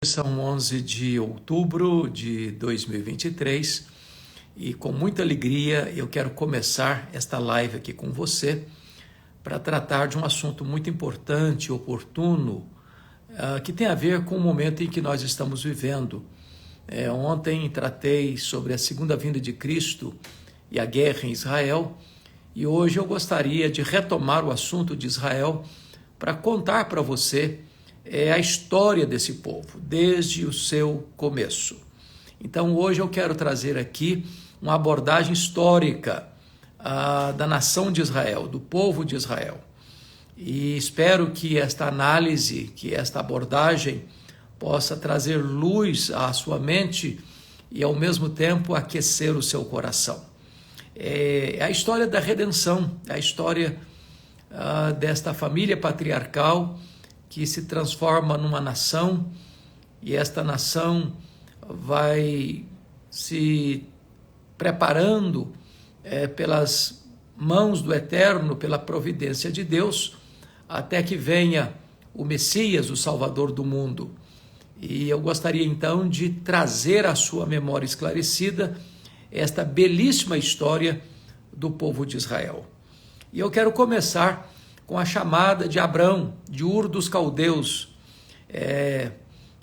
São 11 de outubro de 2023 e com muita alegria eu quero começar esta live aqui com você para tratar de um assunto muito importante, oportuno, que tem a ver com o momento em que nós estamos vivendo. Ontem tratei sobre a segunda vinda de Cristo e a guerra em Israel e hoje eu gostaria de retomar o assunto de Israel para contar para você a história desse povo, desde o seu começo. Então, hoje eu quero trazer aqui uma abordagem histórica da nação de Israel, do povo de Israel. E espero que esta análise, que esta abordagem possa trazer luz à sua mente e, ao mesmo tempo, aquecer o seu coração. É a história da redenção, é a história desta família patriarcal que se transforma numa nação, e esta nação vai se preparando pelas mãos do Eterno, pela providência de Deus, até que venha o Messias, o Salvador do mundo. E eu gostaria então de trazer à sua memória esclarecida esta belíssima história do povo de Israel. E eu quero começar com a chamada de Abrão, de Ur dos Caldeus,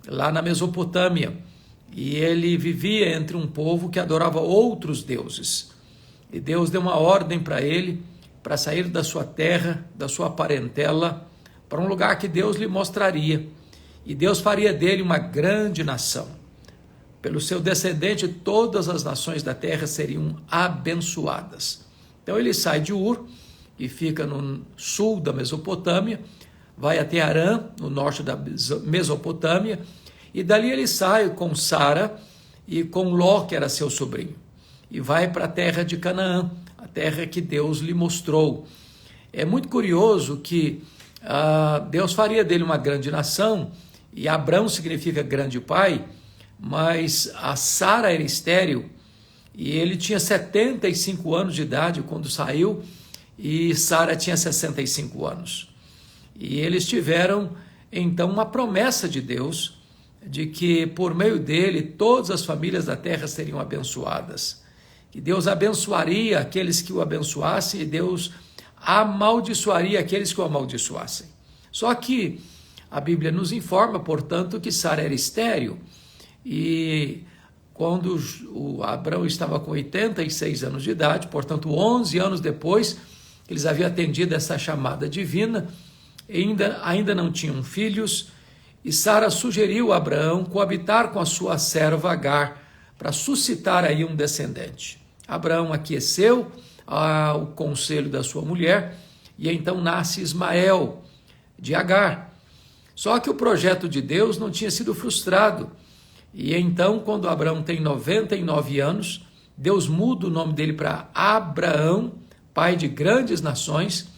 lá na Mesopotâmia. E ele vivia entre um povo que adorava outros deuses. E Deus deu uma ordem para ele, para sair da sua terra, da sua parentela, para um lugar que Deus lhe mostraria. E Deus faria dele uma grande nação. Pelo seu descendente, todas as nações da terra seriam abençoadas. Então ele sai de Ur, e fica no sul da Mesopotâmia, vai até Harã, no norte da Mesopotâmia, e dali ele sai com Sara e com Ló, que era seu sobrinho, e vai para a terra de Canaã, a terra que Deus lhe mostrou. É muito curioso que Deus faria dele uma grande nação, e Abrão significa grande pai, mas a Sara era estéril, e ele tinha 75 anos de idade quando saiu, e Sara tinha 65 anos. E eles tiveram, então, uma promessa de Deus, de que por meio dele todas as famílias da terra seriam abençoadas. Que Deus abençoaria aqueles que o abençoassem e Deus amaldiçoaria aqueles que o amaldiçoassem. Só que a Bíblia nos informa, portanto, que Sara era estéril. E quando o Abrão estava com 86 anos de idade, portanto 11 anos depois, eles haviam atendido essa chamada divina, ainda não tinham filhos, e Sara sugeriu a Abraão coabitar com a sua serva Agar, para suscitar aí um descendente. Abraão aqueceu o conselho da sua mulher, e então nasce Ismael, de Agar. Só que o projeto de Deus não tinha sido frustrado, e então, quando Abraão tem 99 anos, Deus muda o nome dele para Abraão, pai de grandes nações,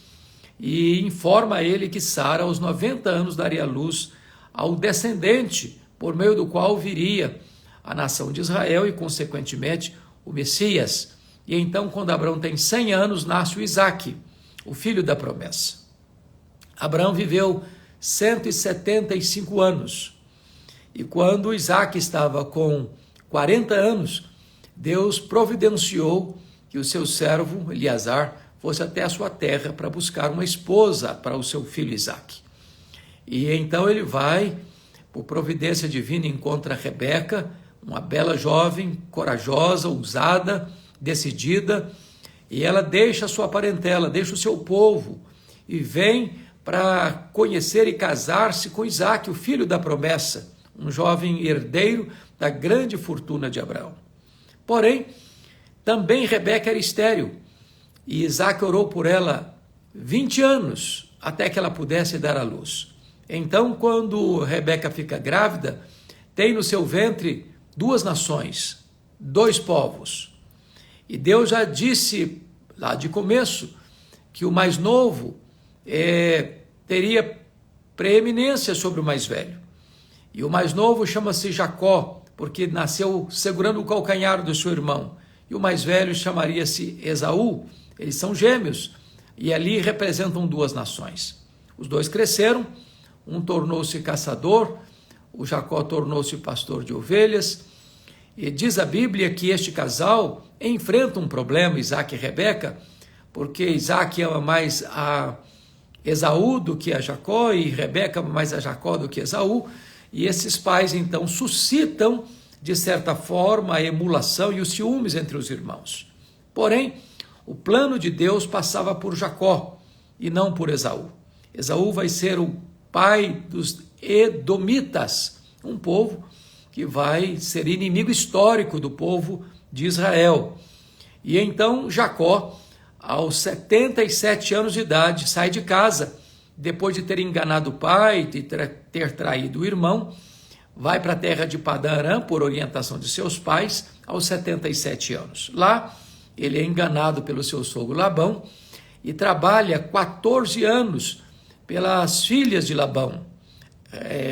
e informa a ele que Sara, aos 90 anos, daria luz ao descendente, por meio do qual viria a nação de Israel e, consequentemente, o Messias. E então, quando Abraão tem 100 anos, nasce o Isaque, o filho da promessa. Abraão viveu 175 anos, e quando Isaque estava com 40 anos, Deus providenciou que o seu servo, Eleazar, fosse até a sua terra para buscar uma esposa para o seu filho Isaque. E então ele vai, por providência divina, encontra Rebeca, uma bela jovem, corajosa, ousada, decidida, e ela deixa a sua parentela, deixa o seu povo, e vem para conhecer e casar-se com Isaque, o filho da promessa, um jovem herdeiro da grande fortuna de Abraão. Porém, também Rebeca era estéril, e Isaque orou por ela 20 anos, até que ela pudesse dar à luz. Então, quando Rebeca fica grávida, tem no seu ventre 2 nações, 2 povos. E Deus já disse, lá de começo, que o mais novo teria preeminência sobre o mais velho. E o mais novo chama-se Jacó, porque nasceu segurando o calcanhar do seu irmão. E o mais velho chamaria-se Esaú. Eles são gêmeos, e ali representam 2 nações. Os 2 cresceram, um tornou-se caçador, o Jacó tornou-se pastor de ovelhas. E diz a Bíblia que este casal enfrenta um problema, Isaac e Rebeca, porque Isaac ama mais a Esaú do que a Jacó, e Rebeca ama mais a Jacó do que Esaú, e esses pais então suscitam, de certa forma, a emulação e os ciúmes entre os irmãos. Porém, o plano de Deus passava por Jacó e não por Esaú. Esaú vai ser o pai dos Edomitas, um povo que vai ser inimigo histórico do povo de Israel. E então Jacó, aos 77 anos de idade, sai de casa, depois de ter enganado o pai, de ter traído o irmão, vai para a terra de Padã Arã, por orientação de seus pais, aos 77 anos. Lá, ele é enganado pelo seu sogro Labão e trabalha 14 anos pelas filhas de Labão,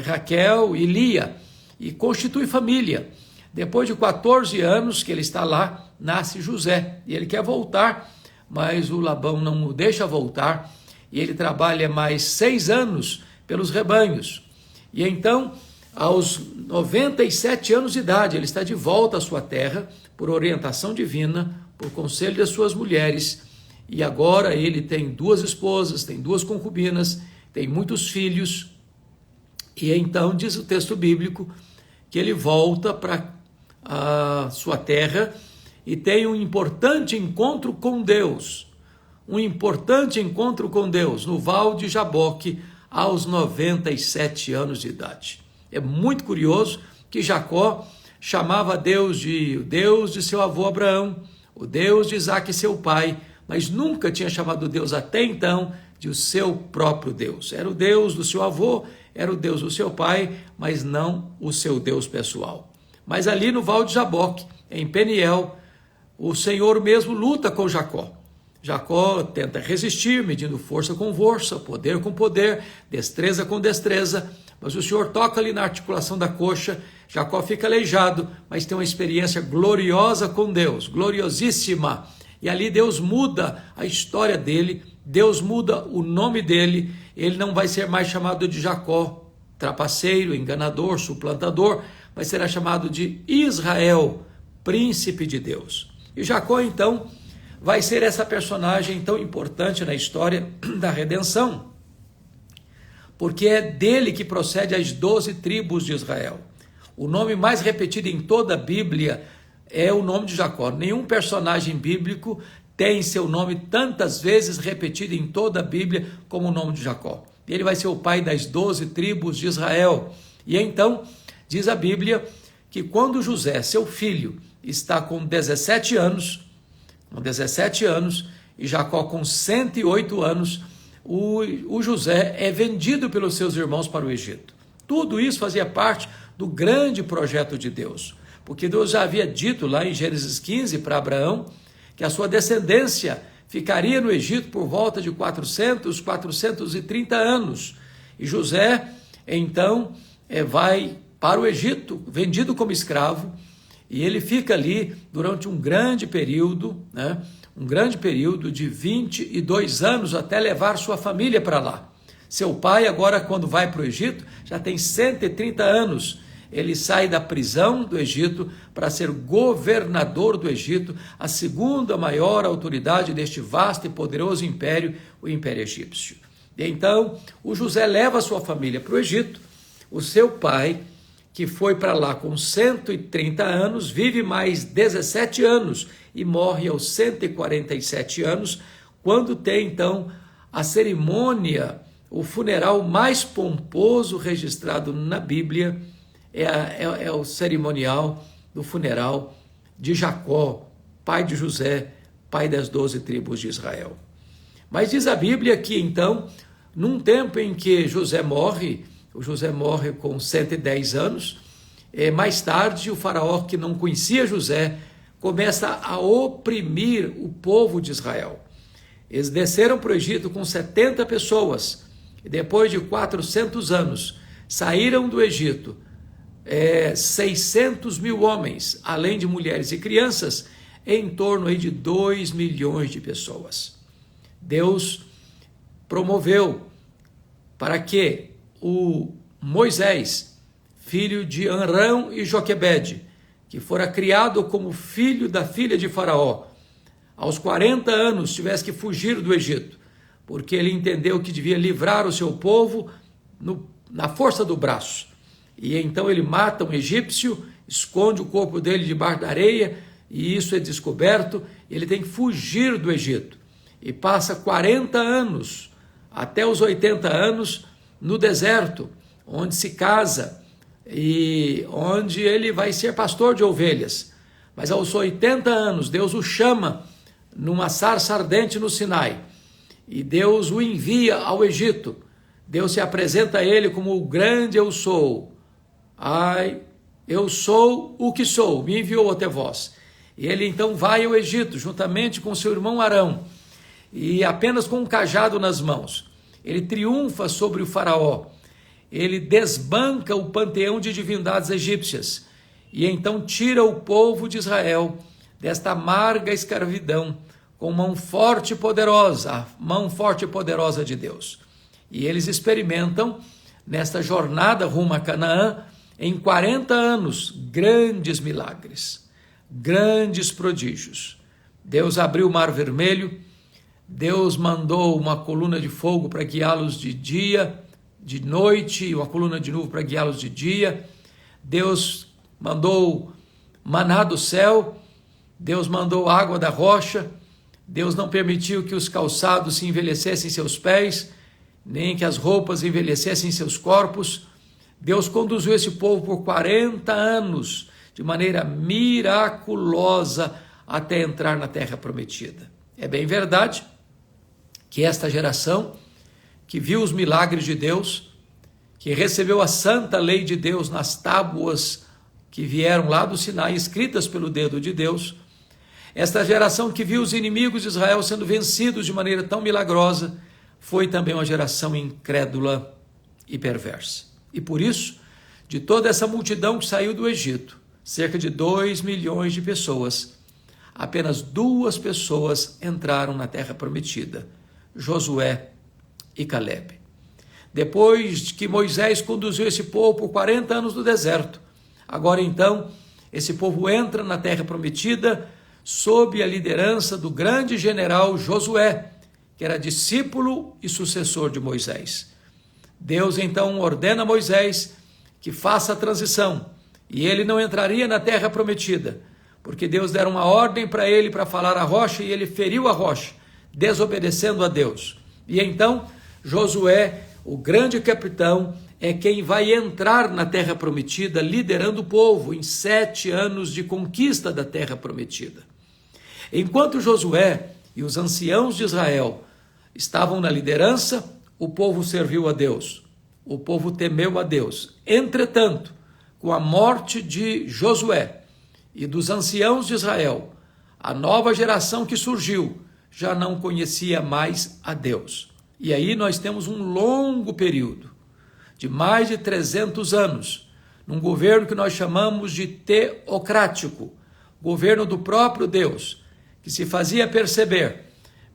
Raquel e Lia, e constitui família. Depois de 14 anos que ele está lá, nasce José, e ele quer voltar, mas o Labão não o deixa voltar, e ele trabalha mais 6 anos pelos rebanhos. E então, aos 97 anos de idade, ele está de volta à sua terra, por orientação divina, por conselho das suas mulheres, e agora ele tem 2 esposas, tem 2 concubinas, tem muitos filhos, e então diz o texto bíblico que ele volta para a sua terra e tem um importante encontro com Deus, no Val de Jaboque, aos 97 anos de idade. É muito curioso que Jacó chamava Deus de o Deus de seu avô Abraão, o Deus de Isaac, seu pai, mas nunca tinha chamado Deus até então de o seu próprio Deus. Era o Deus do seu avô, era o Deus do seu pai, mas não o seu Deus pessoal. Mas ali no Val de Jaboque, em Peniel, o Senhor mesmo luta com Jacó. Jacó tenta resistir, medindo força com força, poder com poder, destreza com destreza, mas o Senhor toca ali na articulação da coxa, Jacó fica aleijado, mas tem uma experiência gloriosa com Deus, gloriosíssima. E ali Deus muda a história dele, Deus muda o nome dele, ele não vai ser mais chamado de Jacó, trapaceiro, enganador, suplantador, mas será chamado de Israel, príncipe de Deus. E Jacó, então, vai ser essa personagem tão importante na história da redenção, porque é dele que procede as 12 tribos de Israel. O nome mais repetido em toda a Bíblia é o nome de Jacó. Nenhum personagem bíblico tem seu nome tantas vezes repetido em toda a Bíblia como o nome de Jacó. Ele vai ser o pai das 12 tribos de Israel. E então, diz a Bíblia, que quando José, seu filho, está com 17 anos, e Jacó com 108 anos, o José é vendido pelos seus irmãos para o Egito. Tudo isso fazia parte do grande projeto de Deus, porque Deus já havia dito lá em Gênesis 15 para Abraão, que a sua descendência ficaria no Egito por volta de 430 anos. E José, então, vai para o Egito, vendido como escravo, e ele fica ali durante um grande período, um grande período de 22 anos até levar sua família para lá. Seu pai agora, quando vai para o Egito, já tem 130 anos. Ele sai da prisão do Egito para ser governador do Egito, a segunda maior autoridade deste vasto e poderoso império, o Império Egípcio. E então, o José leva a sua família para o Egito. O seu pai, que foi para lá com 130 anos, vive mais 17 anos e morre aos 147 anos, quando tem então a cerimônia, o funeral mais pomposo registrado na Bíblia, é o cerimonial do funeral de Jacó, pai de José, pai das 12 tribos de Israel. Mas diz a Bíblia que então, num tempo em que José morre, o José morre com 110 anos, mais tarde o faraó, que não conhecia José, começa a oprimir o povo de Israel. Eles desceram para o Egito com 70 pessoas, e depois de 400 anos, saíram do Egito 600 mil homens, além de mulheres e crianças, em torno aí de 2 milhões de pessoas. Deus promoveu para que o Moisés, filho de Amrão e Joquebede, que fora criado como filho da filha de Faraó, aos 40 anos tivesse que fugir do Egito, porque ele entendeu que devia livrar o seu povo na força do braço. E então ele mata um egípcio, esconde o corpo dele debaixo da areia, e isso é descoberto. Ele tem que fugir do Egito e passa 40 anos, até os 80 anos, no deserto, onde se casa e onde ele vai ser pastor de ovelhas. Mas aos 80 anos, Deus o chama numa sarça ardente no Sinai, e Deus o envia ao Egito. Deus se apresenta a ele como o grande eu sou. Eu sou o que sou, me enviou até vós. E ele então vai ao Egito, juntamente com seu irmão Arão, e apenas com um cajado nas mãos. Ele triunfa sobre o faraó, ele desbanca o panteão de divindades egípcias, e então tira o povo de Israel desta amarga escravidão, com mão forte e poderosa, a mão forte e poderosa de Deus. E eles experimentam, nesta jornada rumo a Canaã, em 40 anos, grandes milagres, grandes prodígios. Deus abriu o Mar Vermelho, Deus mandou uma coluna de fogo para guiá-los de dia, de noite, e uma coluna de nuvem para guiá-los de dia. Deus mandou maná do céu, Deus mandou água da rocha, Deus não permitiu que os calçados se envelhecessem em seus pés, nem que as roupas envelhecessem em seus corpos. Deus conduziu esse povo por 40 anos, de maneira miraculosa, até entrar na terra prometida. É bem verdade que esta geração, que viu os milagres de Deus, que recebeu a santa lei de Deus nas tábuas que vieram lá do Sinai, escritas pelo dedo de Deus, esta geração que viu os inimigos de Israel sendo vencidos de maneira tão milagrosa, foi também uma geração incrédula e perversa. E por isso, de toda essa multidão que saiu do Egito, cerca de 2 milhões de pessoas, apenas 2 pessoas entraram na terra prometida, Josué e Calebe. Depois que Moisés conduziu esse povo por 40 anos no deserto, agora então, esse povo entra na terra prometida sob a liderança do grande general Josué, que era discípulo e sucessor de Moisés. Deus então ordena a Moisés que faça a transição, e ele não entraria na terra prometida, porque Deus dera uma ordem para ele para falar a rocha, e ele feriu a rocha, desobedecendo a Deus. E então Josué, o grande capitão, é quem vai entrar na terra prometida, liderando o povo em 7 anos de conquista da terra prometida. Enquanto Josué e os anciãos de Israel estavam na liderança, o povo serviu a Deus, o povo temeu a Deus. Entretanto, com a morte de Josué e dos anciãos de Israel, a nova geração que surgiu já não conhecia mais a Deus. E aí nós temos um longo período de mais de 300 anos, num governo que nós chamamos de teocrático, governo do próprio Deus, que se fazia perceber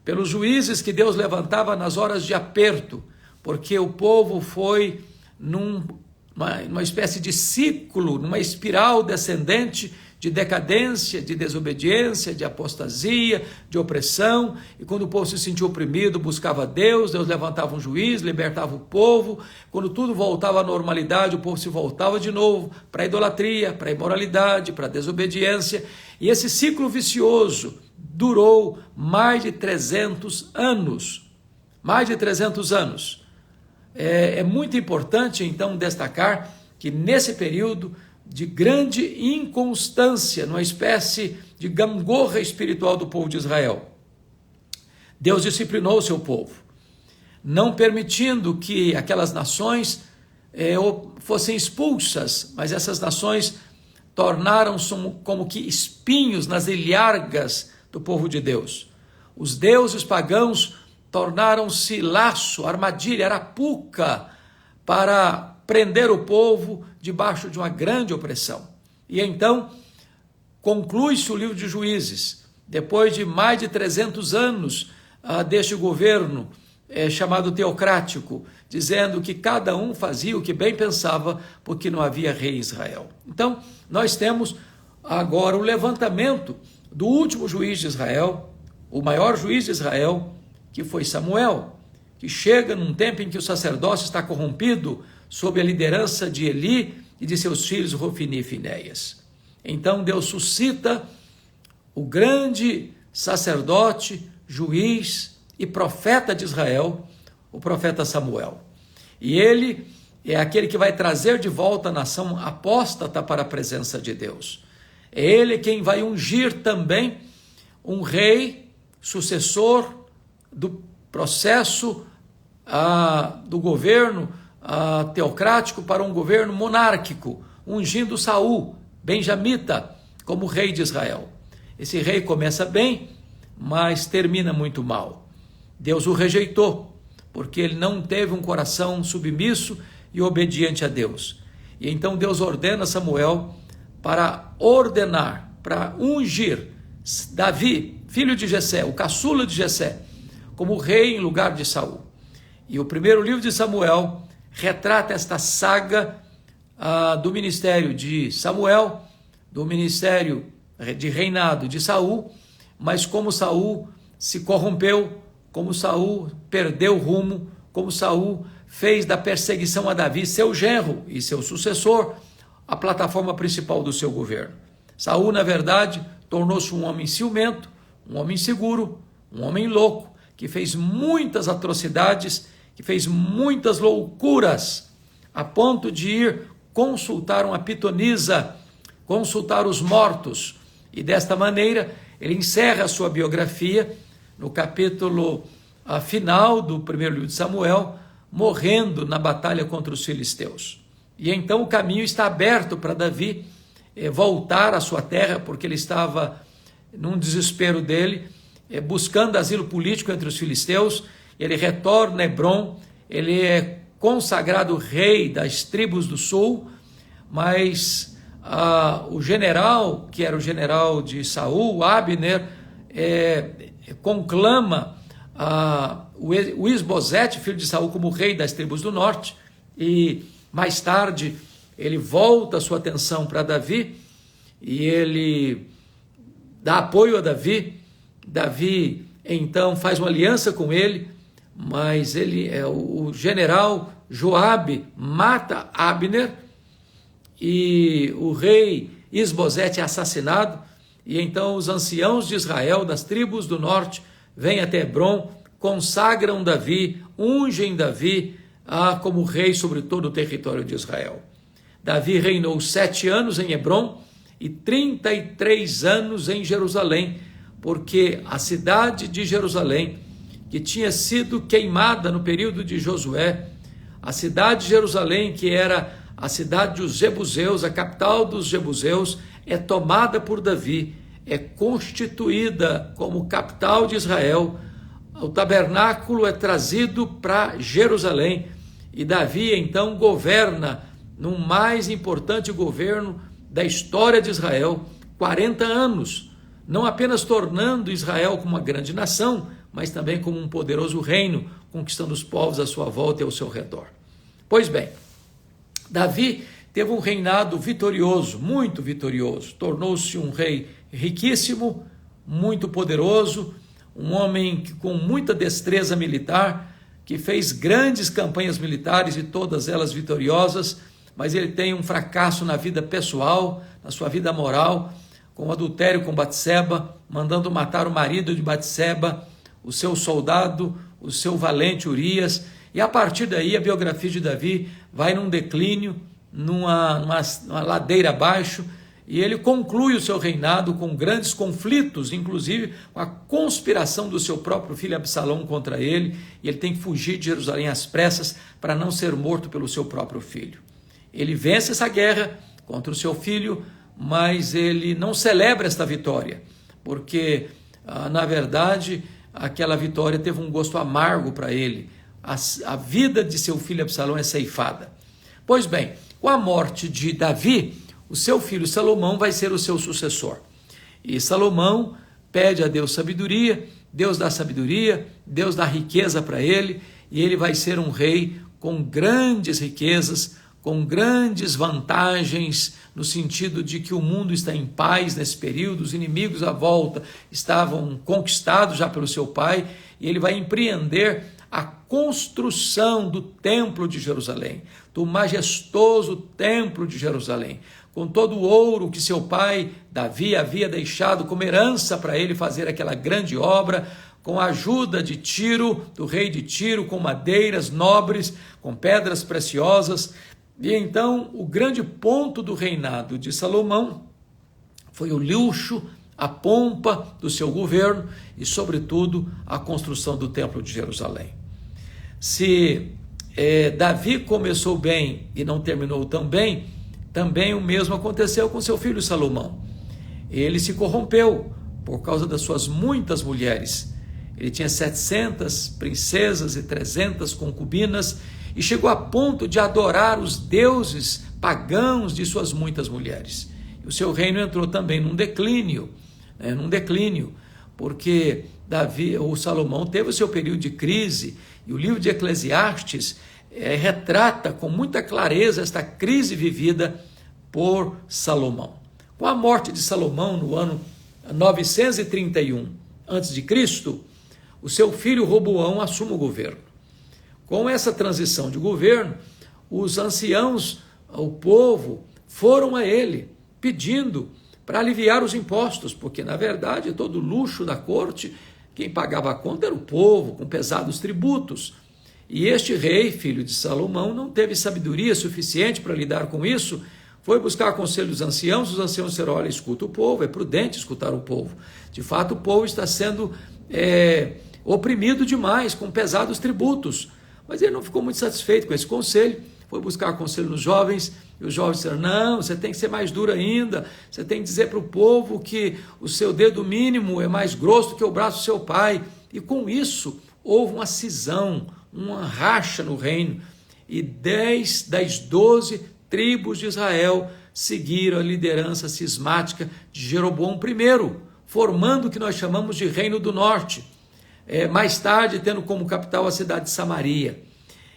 pelos juízes que Deus levantava nas horas de aperto, porque o povo foi numa espécie de ciclo, numa espiral descendente de decadência, de desobediência, de apostasia, de opressão, e quando o povo se sentiu oprimido, buscava Deus, Deus levantava um juiz, libertava o povo. Quando tudo voltava à normalidade, o povo se voltava de novo para a idolatria, para a imoralidade, para a desobediência, e esse ciclo vicioso durou mais de 300 anos. Mais de 300 anos. É muito importante, então, destacar que nesse período de grande inconstância, numa espécie de gangorra espiritual do povo de Israel, Deus disciplinou o seu povo, não permitindo que aquelas nações fossem expulsas, mas essas nações tornaram-se como que espinhos nas ilhargas do povo de Deus. Os deuses pagãos tornaram-se laço, armadilha, arapuca para prender o povo debaixo de uma grande opressão. E então conclui-se o livro de Juízes, depois de mais de 300 anos deste governo chamado teocrático, dizendo que cada um fazia o que bem pensava, porque não havia rei em Israel. Então, nós temos agora o levantamento do último juiz de Israel, o maior juiz de Israel, que foi Samuel, que chega num tempo em que o sacerdócio está corrompido sob a liderança de Eli e de seus filhos Rofini e Finéias. Então Deus suscita o grande sacerdote, juiz e profeta de Israel, o profeta Samuel. E ele é aquele que vai trazer de volta a nação apóstata para a presença de Deus. É ele quem vai ungir também um rei sucessor do processo do governo teocrático para um governo monárquico, ungindo Saul, benjamita, como rei de Israel. Esse rei começa bem, mas termina muito mal. Deus o rejeitou, porque ele não teve um coração submisso e obediente a Deus. E então Deus ordena a Samuel para ordenar, para ungir Davi, filho de Jessé, o caçula de Jessé, como rei em lugar de Saul. E o primeiro livro de Samuel retrata esta saga do ministério de Samuel, do ministério de reinado de Saul, mas como Saul se corrompeu, como Saul perdeu o rumo, como Saul fez da perseguição a Davi, seu genro e seu sucessor, a plataforma principal do seu governo. Saul, na verdade, tornou-se um homem ciumento, um homem inseguro, um homem louco, que fez muitas atrocidades, que fez muitas loucuras, a ponto de ir consultar uma pitonisa, consultar os mortos. E desta maneira, ele encerra a sua biografia no capítulo final do primeiro livro de Samuel, morrendo na batalha contra os filisteus. E então o caminho está aberto para Davi voltar à sua terra, porque ele estava num desespero dele, buscando asilo político entre os filisteus. Ele retorna a Hebrom, ele é consagrado rei das tribos do sul, mas o general, que era o general de Saul, Abner, conclama o Isbosete, filho de Saul, como rei das tribos do norte, e mais tarde ele volta a sua atenção para Davi, e ele dá apoio a Davi. Davi então faz uma aliança com ele, mas o general Joabe mata Abner, e o rei Isbosete é assassinado, e então os anciãos de Israel, das tribos do norte, vêm até Hebrom, consagram Davi, ungem Davi como rei sobre todo o território de Israel. Davi reinou 7 anos em Hebrom e 33 anos em Jerusalém, porque a cidade de Jerusalém, que tinha sido queimada no período de Josué, a cidade de Jerusalém, que era a cidade dos Jebuseus, a capital dos Jebuseus, é tomada por Davi, é constituída como capital de Israel. O tabernáculo é trazido para Jerusalém, e Davi então governa no mais importante governo da história de Israel, 40 anos, não apenas tornando Israel como uma grande nação, mas também como um poderoso reino, conquistando os povos à sua volta e ao seu redor. Pois bem, Davi teve um reinado vitorioso, muito vitorioso, tornou-se um rei riquíssimo, muito poderoso, um homem com muita destreza militar, que fez grandes campanhas militares e todas elas vitoriosas, mas ele tem um fracasso na vida pessoal, na sua vida moral, com adultério com Batseba, mandando matar o marido de Batseba, o seu soldado, o seu valente Urias, e a partir daí a biografia de Davi vai num declínio, numa ladeira abaixo, e ele conclui o seu reinado com grandes conflitos, inclusive com a conspiração do seu próprio filho Absalão contra ele, e ele tem que fugir de Jerusalém às pressas para não ser morto pelo seu próprio filho. Ele vence essa guerra contra o seu filho, mas ele não celebra esta vitória, porque, na verdade, aquela vitória teve um gosto amargo para ele. A vida de seu filho Absalão é ceifada. Pois bem, com a morte de Davi, o seu filho Salomão vai ser o seu sucessor. E Salomão pede a Deus sabedoria, Deus dá sabedoria, Deus dá riqueza para ele, e ele vai ser um rei com grandes riquezas, com grandes vantagens, no sentido de que o mundo está em paz nesse período, os inimigos à volta estavam conquistados já pelo seu pai, e ele vai empreender a construção do templo de Jerusalém, do majestoso templo de Jerusalém, com todo o ouro que seu pai Davi havia deixado como herança para ele fazer aquela grande obra, com a ajuda de Tiro, do rei de Tiro, com madeiras nobres, com pedras preciosas. E então o grande ponto do reinado de Salomão foi o luxo, a pompa do seu governo e, sobretudo, a construção do templo de Jerusalém. Se Davi começou bem e não terminou tão bem, também o mesmo aconteceu com seu filho Salomão. Ele se corrompeu por causa das suas muitas mulheres. Ele tinha 700 princesas e 300 concubinas e chegou a ponto de adorar os deuses pagãos de suas muitas mulheres. E o seu reino entrou também num declínio, porque Salomão teve o seu período de crise, e o livro de Eclesiastes retrata com muita clareza esta crise vivida por Salomão. Com a morte de Salomão no ano 931 a.C., o seu filho Roboão assume o governo. Com essa transição de governo, os anciãos, o povo, foram a ele pedindo para aliviar os impostos, porque na verdade todo o luxo da corte, quem pagava a conta era o povo, com pesados tributos. E este rei, filho de Salomão, não teve sabedoria suficiente para lidar com isso, foi buscar conselho dos anciãos, os anciãos disseram: olha, escuta o povo, é prudente escutar o povo. De fato, o povo está sendo oprimido demais, com pesados tributos. Mas ele não ficou muito satisfeito com esse conselho, foi buscar conselho nos jovens, e os jovens disseram: não, você tem que ser mais duro ainda, você tem que dizer para o povo que o seu dedo mínimo é mais grosso do que o braço do seu pai. E com isso, houve uma cisão, uma racha no reino, e 10 das 12 tribos de Israel seguiram a liderança cismática de Jeroboão I, formando o que nós chamamos de Reino do Norte, mais tarde tendo como capital a cidade de Samaria.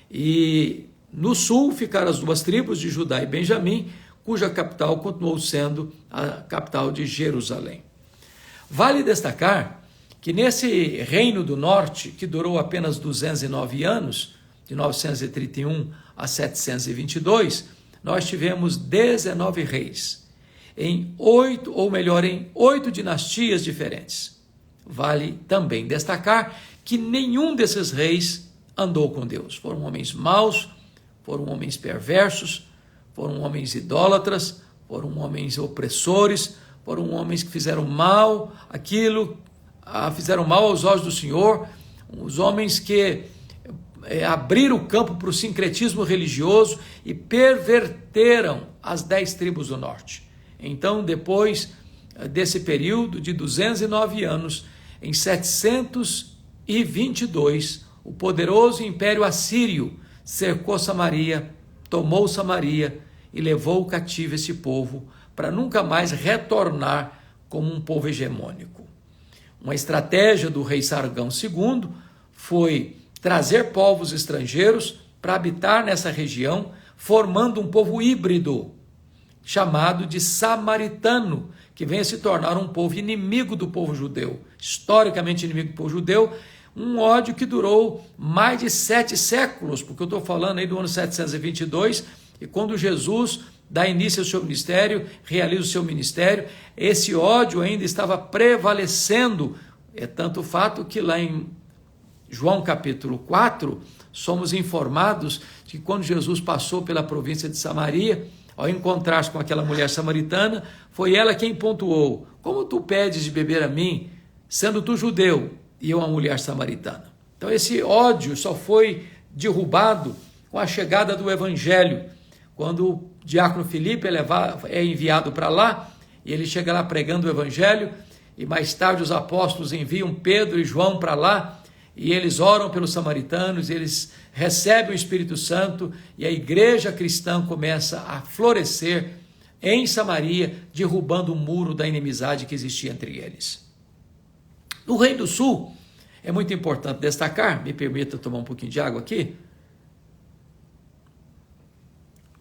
E no sul ficaram as 2 tribos de Judá e Benjamim, cuja capital continuou sendo a capital de Jerusalém. Vale destacar que nesse Reino do Norte, que durou apenas 209 anos, de 931 a 722, nós tivemos 19 reis, em 8 dinastias diferentes. Vale também destacar que nenhum desses reis andou com Deus. Foram homens maus, foram homens perversos, foram homens idólatras, foram homens opressores, foram homens que fizeram mal fizeram mal aos olhos do Senhor, os homens que abriram o campo para o sincretismo religioso e perverteram as 10 tribos do norte. Então, depois desse período de 209 anos, em 722, o poderoso império assírio cercou Samaria, tomou Samaria e levou cativo esse povo para nunca mais retornar como um povo hegemônico. Uma estratégia do rei Sargão II foi trazer povos estrangeiros para habitar nessa região, formando um povo híbrido, chamado de samaritano, que vem a se tornar um povo inimigo do povo judeu, historicamente inimigo do povo judeu, um ódio que durou mais de 7 séculos, porque eu estou falando aí do ano 722, e quando Jesus dá início ao seu ministério, realiza o seu ministério, esse ódio ainda estava prevalecendo. É tanto fato que lá em João capítulo 4, somos informados de que quando Jesus passou pela província de Samaria, ao encontrar-se com aquela mulher samaritana, foi ela quem pontuou: como tu pedes de beber a mim, sendo tu judeu, e eu uma mulher samaritana? Então esse ódio só foi derrubado com a chegada do evangelho, quando o diácono Filipe é enviado para lá, e ele chega lá pregando o evangelho, e mais tarde os apóstolos enviam Pedro e João para lá, e eles oram pelos samaritanos, eles recebem o Espírito Santo, e a igreja cristã começa a florescer em Samaria, derrubando o muro da inimizade que existia entre eles. No Reino do Sul, É muito importante destacar, me permita tomar um pouquinho de água aqui.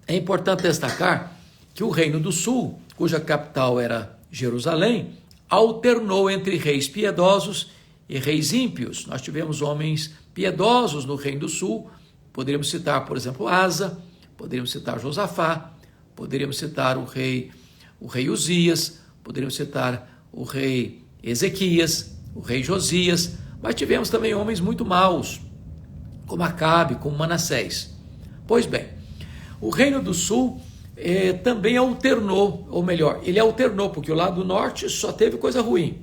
É importante destacar que o Reino do Sul, cuja capital era Jerusalém, alternou entre reis piedosos e reis ímpios. Nós tivemos homens piedosos no Reino do Sul, poderíamos citar, por exemplo, Asa, poderíamos citar Josafá, poderíamos citar o rei Uzias, poderíamos citar o rei Ezequias, o rei Josias, mas tivemos também homens muito maus, como Acabe, como Manassés. Pois bem, o Reino do Sul também alternou, ou melhor, ele alternou, porque o lado norte só teve coisa ruim.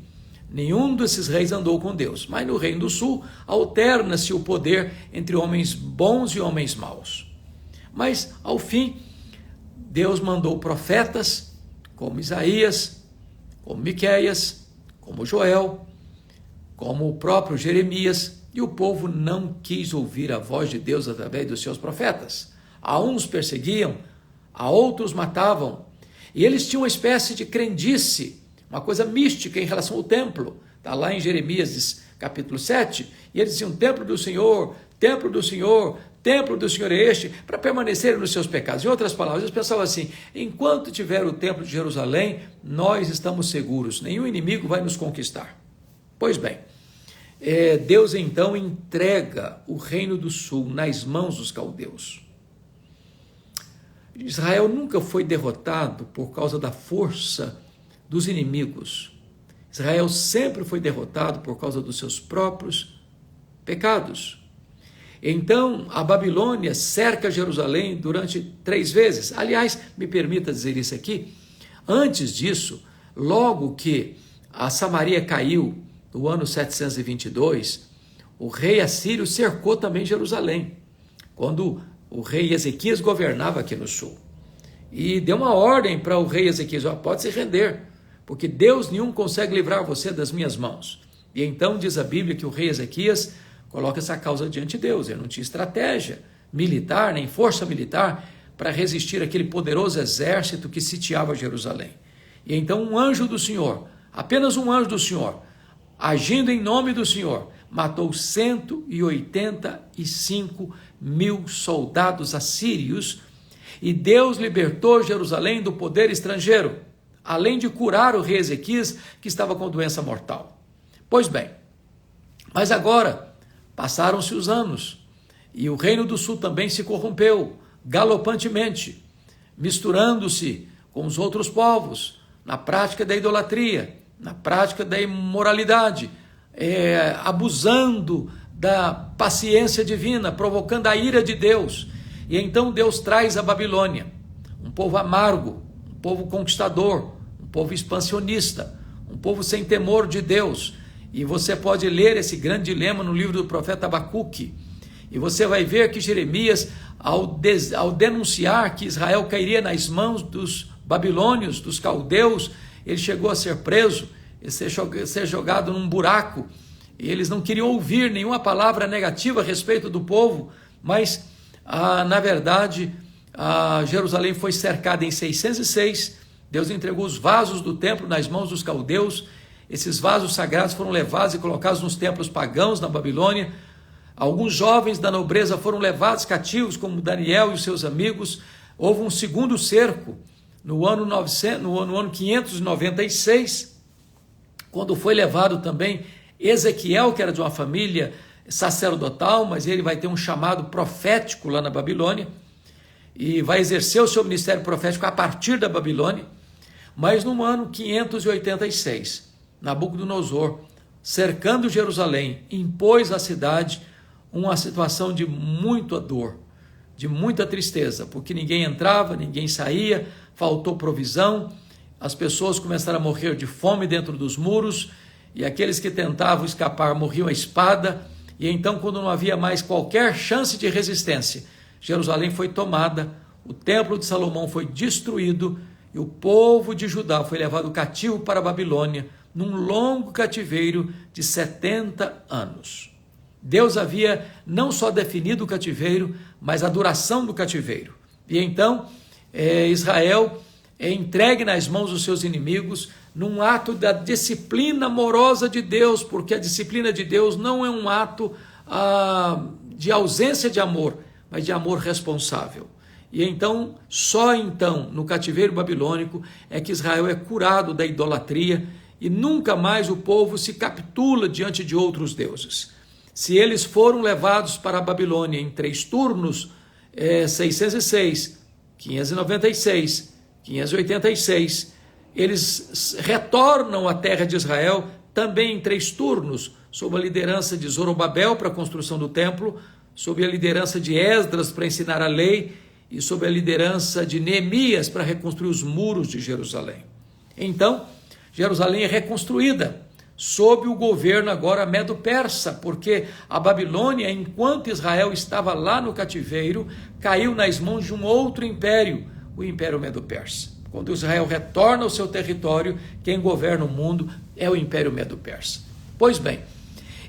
Nenhum desses reis andou com Deus, mas no Reino do Sul alterna-se o poder entre homens bons e homens maus. Mas, ao fim, Deus mandou profetas, como Isaías, como Miqueias, como Joel, como o próprio Jeremias, e o povo não quis ouvir a voz de Deus através dos seus profetas. A uns perseguiam, a outros matavam, e eles tinham uma espécie de crendice, uma coisa mística em relação ao templo. Está lá em Jeremias capítulo 7, e eles diziam: templo do Senhor, templo do Senhor, templo do Senhor é este, para permanecerem nos seus pecados. Em outras palavras, eles pensavam assim: enquanto tiver o templo de Jerusalém, nós estamos seguros, nenhum inimigo vai nos conquistar. Pois bem, Deus então entrega o Reino do Sul nas mãos dos caldeus. Israel nunca foi derrotado por causa da força dos inimigos. Israel sempre foi derrotado por causa dos seus próprios pecados. Então, a Babilônia cerca Jerusalém durante 3 vezes. Aliás, me permita dizer isso aqui, antes disso, logo que a Samaria caiu, no ano 722, o rei assírio cercou também Jerusalém, quando o rei Ezequias governava aqui no sul. E deu uma ordem para o rei Ezequias: pode se render, porque Deus nenhum consegue livrar você das minhas mãos. E então diz a Bíblia que o rei Ezequias coloca essa causa diante de Deus. Ele não tinha estratégia militar, nem força militar para resistir àquele poderoso exército que sitiava Jerusalém. E então um anjo do Senhor, apenas um anjo do Senhor, agindo em nome do Senhor, matou 185.000 soldados assírios, e Deus libertou Jerusalém do poder estrangeiro, além de curar o rei Ezequias, que estava com doença mortal. Pois bem, mas agora passaram-se os anos, e o Reino do Sul também se corrompeu galopantemente, misturando-se com os outros povos, na prática da idolatria, na prática da imoralidade, abusando da paciência divina, provocando a ira de Deus. E então Deus traz a Babilônia, um povo amargo, um povo conquistador, um povo expansionista, um povo sem temor de Deus. E você pode ler esse grande dilema no livro do profeta Abacuque, e você vai ver que Jeremias, ao denunciar que Israel cairia nas mãos dos babilônios, dos caldeus, ele chegou a ser preso, ser jogado num buraco, e eles não queriam ouvir nenhuma palavra negativa a respeito do povo, mas na verdade Jerusalém foi cercada em 606, Deus entregou os vasos do templo nas mãos dos caldeus, esses vasos sagrados foram levados e colocados nos templos pagãos na Babilônia. Alguns jovens da nobreza foram levados cativos, como Daniel e os seus amigos. Houve um segundo cerco no ano 596, quando foi levado também Ezequiel, que era de uma família sacerdotal, mas ele vai ter um chamado profético lá na Babilônia, e vai exercer o seu ministério profético a partir da Babilônia. Mas no ano 586, Nabucodonosor, cercando Jerusalém, impôs à cidade uma situação de muita dor, de muita tristeza, porque ninguém entrava, ninguém saía, faltou provisão, as pessoas começaram a morrer de fome dentro dos muros, e aqueles que tentavam escapar morriam à espada. E então, quando não havia mais qualquer chance de resistência, Jerusalém foi tomada, o templo de Salomão foi destruído, e o povo de Judá foi levado cativo para a Babilônia, num longo cativeiro de 70 anos. Deus havia não só definido o cativeiro, mas a duração do cativeiro. E então Israel é entregue nas mãos dos seus inimigos, num ato da disciplina amorosa de Deus, porque a disciplina de Deus não é um ato de ausência de amor, mas de amor responsável. E então, só então, no cativeiro babilônico, é que Israel é curado da idolatria e nunca mais o povo se capitula diante de outros deuses. Se eles foram levados para a Babilônia em 3 turnos, 606, 596, 586, eles retornam à terra de Israel também em 3 turnos, sob a liderança de Zorobabel para a construção do templo, sob a liderança de Esdras para ensinar a lei e sob a liderança de Neemias para reconstruir os muros de Jerusalém. Então, Jerusalém é reconstruída sob o governo agora medo-persa, porque a Babilônia, enquanto Israel estava lá no cativeiro, caiu nas mãos de um outro império, o Império Medo-Persa. Quando Israel retorna ao seu território, quem governa o mundo é o Império Medo-Persa. Pois bem,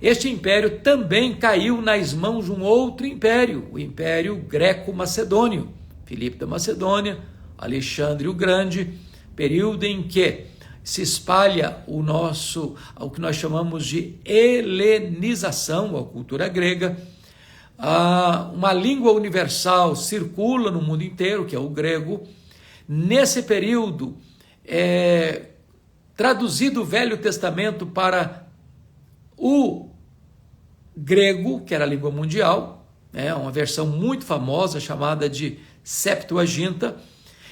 este império também caiu nas mãos de um outro império, o Império Greco-Macedônio. Filipe da Macedônia, Alexandre o Grande, período em que se espalha o que nós chamamos de helenização, a cultura grega. Uma língua universal circula no mundo inteiro, que é o grego. Nesse período, traduzido o Velho Testamento para o grego, que era a língua mundial, uma versão muito famosa chamada de Septuaginta.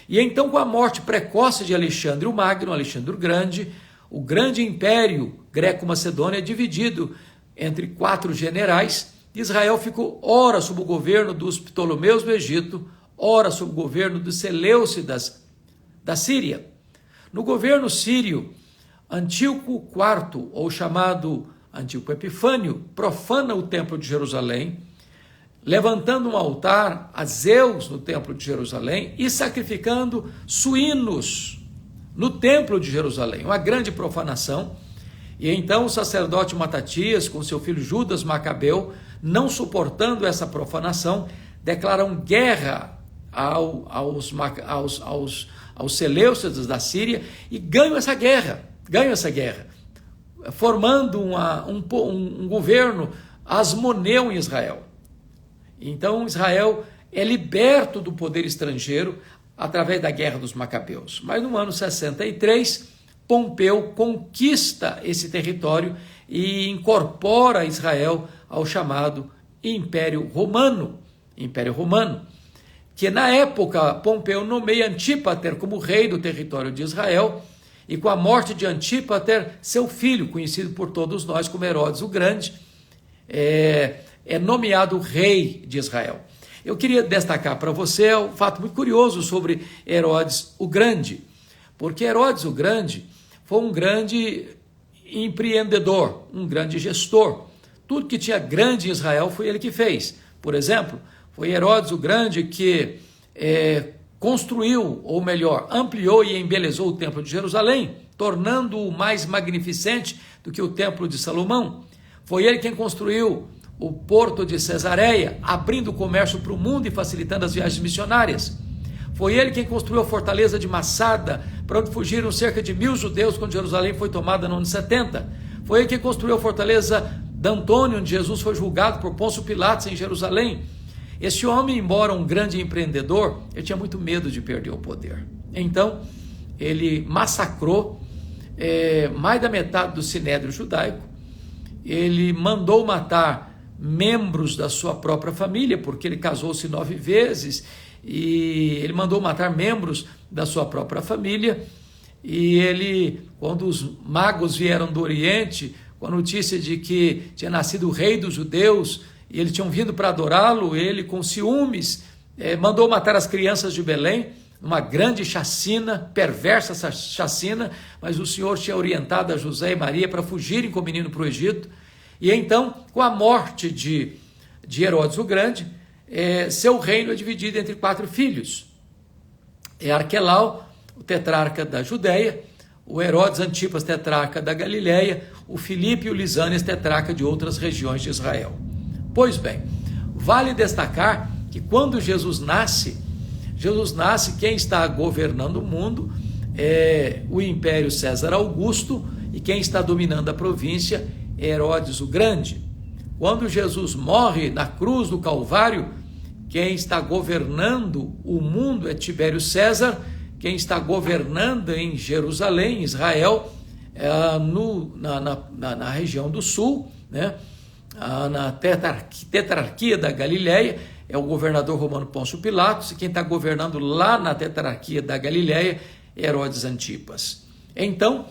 E então, com a morte precoce de Alexandre o Magno, Alexandre o Grande, o grande império greco-macedônio é dividido entre 4 generais. Israel ficou ora sob o governo dos Ptolomeus do Egito, ora sob o governo dos Seleucidas da Síria. No governo sírio, Antíoco IV, ou chamado Antíoco Epifânio, profana o templo de Jerusalém, levantando um altar a Zeus no templo de Jerusalém e sacrificando suínos no templo de Jerusalém, uma grande profanação. E então o sacerdote Matatias, com seu filho Judas Macabeu, não suportando essa profanação, declaram guerra aos Seleucidas da Síria e ganham essa guerra, formando um governo asmoneu em Israel. Então Israel é liberto do poder estrangeiro através da guerra dos Macabeus. Mas no ano 63, Pompeu conquista esse território e incorpora Israel ao chamado Império Romano, que na época Pompeu nomeia Antípater como rei do território de Israel, e com a morte de Antípater, seu filho, conhecido por todos nós como Herodes o Grande, é nomeado rei de Israel. Eu queria destacar para você um fato muito curioso sobre Herodes o Grande, porque Herodes o Grande foi um grande empreendedor, um grande gestor. Tudo que tinha grande em Israel foi ele que fez. Por exemplo, foi Herodes o Grande que construiu, ou melhor, ampliou e embelezou o templo de Jerusalém, tornando-o mais magnificente do que o templo de Salomão. Foi ele quem construiu o porto de Cesareia, abrindo o comércio para o mundo e facilitando as viagens missionárias. Foi ele quem construiu a fortaleza de Massada, para onde fugiram cerca de 1000 judeus quando Jerusalém foi tomada no ano 70. Foi ele quem construiu a fortaleza de Antônio, onde Jesus foi julgado por Pôncio Pilatos em Jerusalém. Esse homem, embora um grande empreendedor, ele tinha muito medo de perder o poder. Então, ele massacrou mais da metade do sinédrio judaico. Ele mandou matar membros da sua própria família, porque ele casou-se 9 vezes, e ele mandou matar membros da sua própria família. E ele, quando os magos vieram do Oriente, com a notícia de que tinha nascido o rei dos judeus, e eles tinham vindo para adorá-lo, ele, com ciúmes, mandou matar as crianças de Belém, uma grande chacina, perversa chacina, mas o Senhor tinha orientado a José e Maria para fugirem com o menino para o Egito. E então, com a morte de Herodes o Grande, seu reino é dividido entre 4 filhos. Arquelau, o tetrarca da Judéia, o Herodes Antipas, tetrarca da Galileia, o Filipe e o Lisânias, tetrarca de outras regiões de Israel. Pois bem, vale destacar que quando Jesus nasce, Jesus nasce, quem está governando o mundo é o Império César Augusto, e quem está dominando a província é Herodes o Grande. Quando Jesus morre na cruz do Calvário, quem está governando o mundo é Tibério César, quem está governando em Jerusalém, Israel, na região do sul, né? Na tetrarquia da Galileia, é o governador romano Pôncio Pilatos, e quem está governando lá na tetrarquia da Galileia é Herodes Antipas. Então,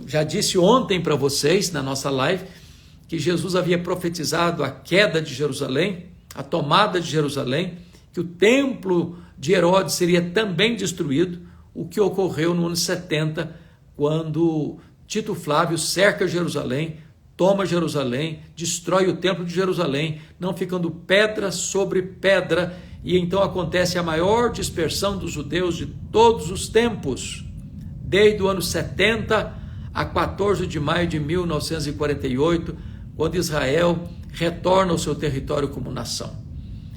já disse ontem para vocês, na nossa live, que Jesus havia profetizado a queda de Jerusalém, a tomada de Jerusalém, que o templo de Herodes seria também destruído, o que ocorreu no ano 70, quando Tito Flávio cerca Jerusalém, toma Jerusalém, destrói o templo de Jerusalém, não ficando pedra sobre pedra, e então acontece a maior dispersão dos judeus de todos os tempos, desde o ano 70 a 14 de maio de 1948, quando Israel retorna ao seu território como nação.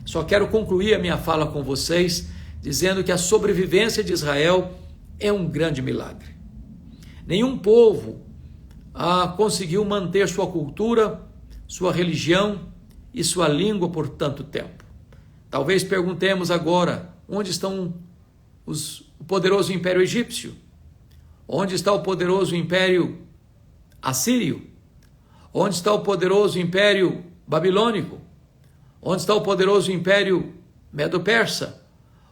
Só quero concluir a minha fala com vocês, dizendo que a sobrevivência de Israel é um grande milagre. Nenhum povo conseguiu manter sua cultura, sua religião e sua língua por tanto tempo. Talvez perguntemos agora, onde estão o poderoso Império Egípcio? Onde está o poderoso Império Assírio? Onde está o poderoso Império Babilônico? Onde está o poderoso Império Medo-Persa?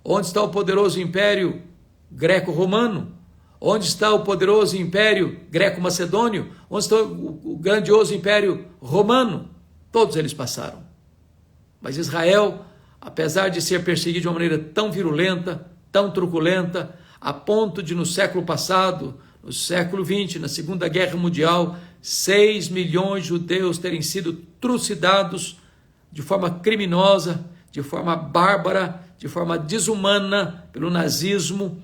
Onde está o poderoso Império Greco-Romano? Onde está o poderoso Império Greco-Macedônio? Onde está o grandioso Império Romano? Todos eles passaram. Mas Israel, apesar de ser perseguido de uma maneira tão virulenta, tão truculenta, a ponto de no século passado, no século XX, na Segunda Guerra Mundial, 6 milhões de judeus terem sido trucidados de forma criminosa, de forma bárbara, de forma desumana pelo nazismo,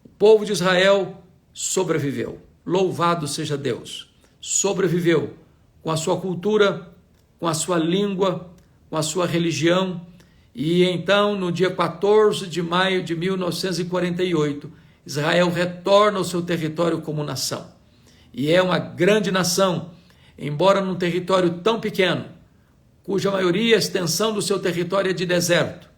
o povo de Israel sobreviveu. Louvado seja Deus. Sobreviveu com a sua cultura, com a sua língua, com a sua religião. E então, no dia 14 de maio de 1948, Israel retorna ao seu território como nação. E é uma grande nação, embora num território tão pequeno, cuja maioria, a extensão do seu território é de deserto,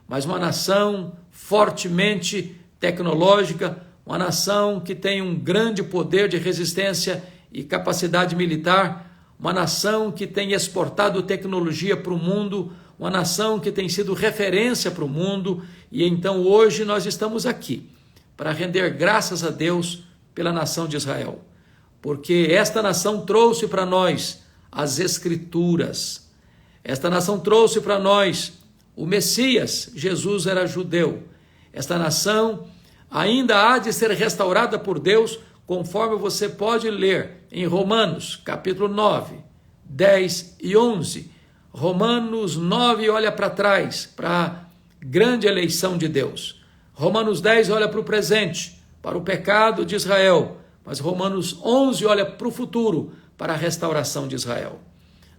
mas uma nação fortemente tecnológica, uma nação que tem um grande poder de resistência e capacidade militar, uma nação que tem exportado tecnologia para o mundo, uma nação que tem sido referência para o mundo, e então hoje nós estamos aqui para render graças a Deus pela nação de Israel, porque esta nação trouxe para nós as Escrituras, esta nação trouxe para nós o Messias. Jesus era judeu. Esta nação ainda há de ser restaurada por Deus, conforme você pode ler em Romanos, capítulo 9, 10 e 11. Romanos 9 olha para trás, para a grande eleição de Deus. Romanos 10 olha para o presente, para o pecado de Israel. Mas Romanos 11 olha para o futuro, para a restauração de Israel.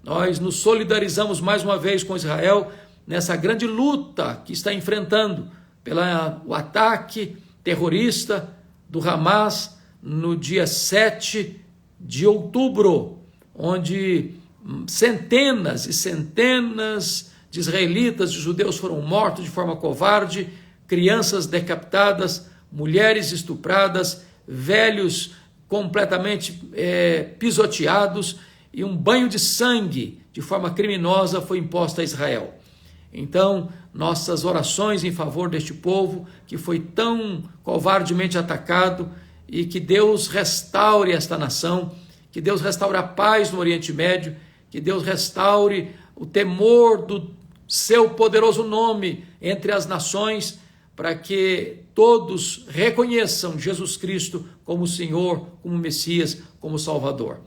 Nós nos solidarizamos mais uma vez com Israel nessa grande luta que está enfrentando pelo ataque terrorista do Hamas no dia 7 de outubro, onde centenas e centenas de israelitas, de judeus foram mortos de forma covarde, crianças decapitadas, mulheres estupradas, velhos completamente pisoteados, e um banho de sangue de forma criminosa foi imposto a Israel. Então, nossas orações em favor deste povo que foi tão covardemente atacado, e que Deus restaure esta nação, que Deus restaure a paz no Oriente Médio, que Deus restaure o temor do seu poderoso nome entre as nações, para que todos reconheçam Jesus Cristo como Senhor, como Messias, como Salvador.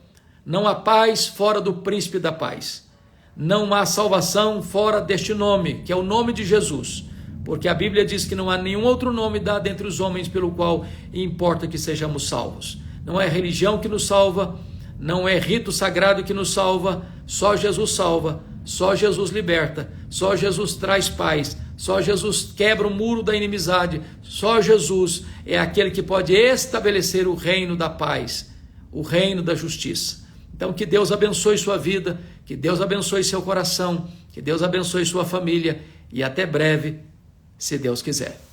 Não há paz fora do Príncipe da Paz. Não há salvação fora deste nome, que é o nome de Jesus, porque a Bíblia diz que não há nenhum outro nome dado entre os homens pelo qual importa que sejamos salvos. Não é religião que nos salva, não é rito sagrado que nos salva, só Jesus salva, só Jesus liberta, só Jesus traz paz, Só Jesus quebra o muro da inimizade. Só Jesus é aquele que pode estabelecer o reino da paz, o reino da justiça. Então, que Deus abençoe sua vida, que Deus abençoe seu coração, que Deus abençoe sua família e até breve, se Deus quiser.